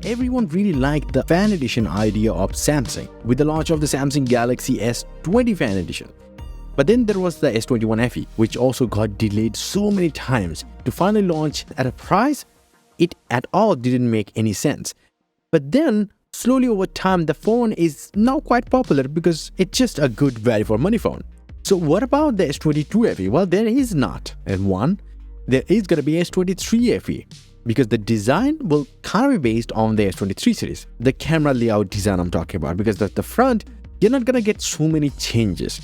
everyone really liked the fan edition idea of Samsung with the launch of the Samsung Galaxy S20 fan edition. But then there was the S21 FE, which also got delayed so many times to finally launch at a price it at all didn't make any sense. But then slowly over time, the phone is now quite popular because it's just a good value for money phone. So what about the S22 FE? Well, there is not. And one, there is going to be S23 FE because the design will kind of be based on the S23 series. The camera layout design I'm talking about, because at the front, you're not going to get so many changes.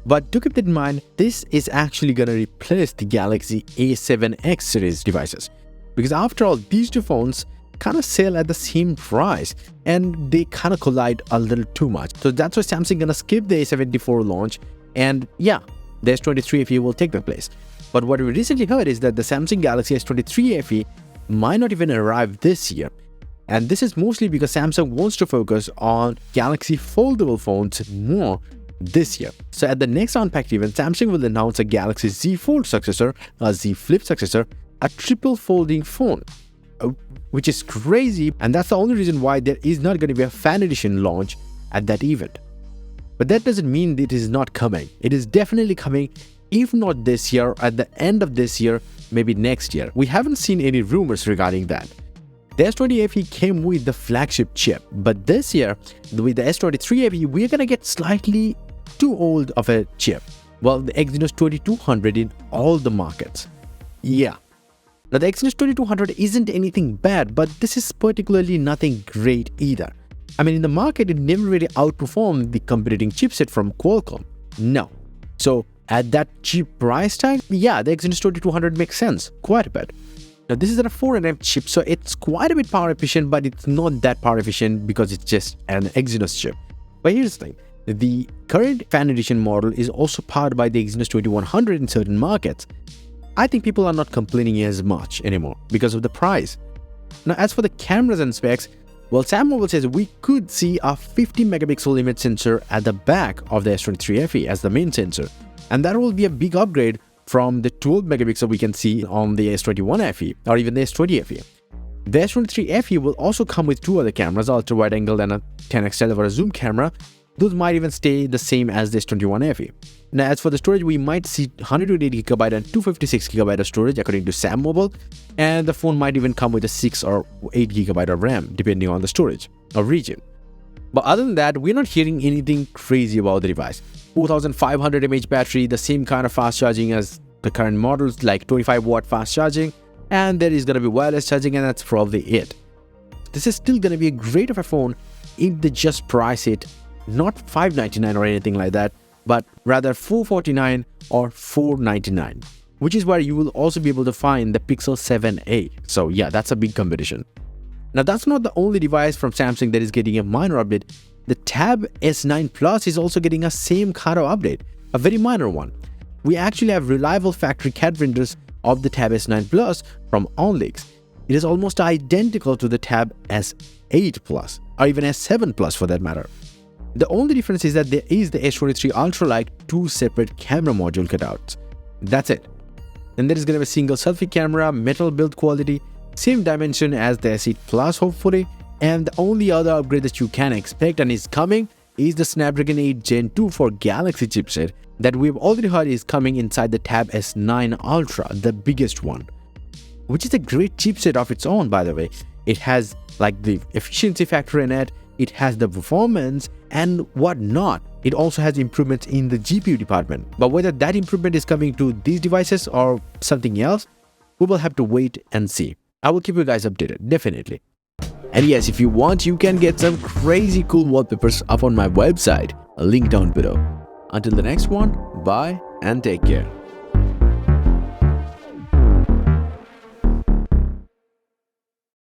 But do keep that in mind, this is actually going to replace the Galaxy A7X series devices. Because after all, these two phones kind of sell at the same price and they kind of collide a little too much. So that's why Samsung gonna skip the A74 launch, and yeah, the S23 FE will take the place. But what we recently heard is that the Samsung Galaxy S23 FE might not even arrive this year. And this is mostly because Samsung wants to focus on Galaxy foldable phones more this year. So at the next Unpacked event, Samsung will announce a Galaxy Z Fold successor, a Z Flip successor, a triple folding phone, which is crazy, and that's the only reason why there is not going to be a fan edition launch at that event. But that doesn't mean it is not coming. It is definitely coming, if not this year, at the end of this year, maybe next year. We haven't seen any rumors regarding that. The S20 FE came with the flagship chip, but this year, with the S23 FE, we're going to get slightly too old of a chip. Well, the Exynos 2200 in all the markets. Yeah. Now, the Exynos 2200 isn't anything bad, but this is particularly nothing great either. I mean, in the market, it never really outperformed the competing chipset from Qualcomm. No. So, at that cheap price tag, yeah, the Exynos 2200 makes sense quite a bit. Now, this is a 4nm chip, so it's quite a bit power efficient, but it's not that power efficient because it's just an Exynos chip. But here's the thing. The current fan edition model is also powered by the Exynos 2100 in certain markets. I think people are not complaining as much anymore because of the price. Now, as for the cameras and specs, well, Sam Mobile says we could see a 50 megapixel image sensor at the back of the S23 FE as the main sensor. And that will be a big upgrade from the 12 megapixel we can see on the S21 FE or even the S20 FE. The S23 FE will also come with two other cameras, ultra wide angle and a 10x telephoto zoom camera. Those might even stay the same as the S21 FE. Now, as for the storage, we might see 128GB and 256GB of storage according to Sam Mobile, and the phone might even come with a 6 or 8GB of RAM depending on the storage or region. But other than that, we're not hearing anything crazy about the device. 4500 mAh battery, the same kind of fast charging as the current models, like 25-watt fast charging, and there is going to be wireless charging, and that's probably it. This is still going to be a great of a phone if they just price it not $599 or anything like that, but rather $449 or $499, which is where you will also be able to find the Pixel 7a. So yeah, that's a big competition. Now, that's not the only device from Samsung that is getting a minor update. The Tab S9 Plus is also getting a same kind of update, a very minor one. We actually have reliable factory CAD renders of the Tab S9 Plus from OnLeaks. It is almost identical to the Tab S8 Plus or even S7 Plus for that matter. The only difference is that there is the S23 Ultra-like two separate camera module cutouts. That's it. And there is going to be a single selfie camera, metal build quality, same dimension as the S8 Plus hopefully, and the only other upgrade that you can expect and is coming is the Snapdragon 8 Gen 2 for Galaxy chipset that we've already heard is coming inside the Tab S9 Ultra, the biggest one, which is a great chipset of its own, by the way. It has like the efficiency factor in it, it has the performance and whatnot. It also has improvements in the GPU department. But whether that improvement is coming to these devices or something else, we will have to wait and see. I will keep you guys updated, definitely. And yes, if you want, you can get some crazy cool wallpapers up on my website. A link down below. Until the next one, bye and take care.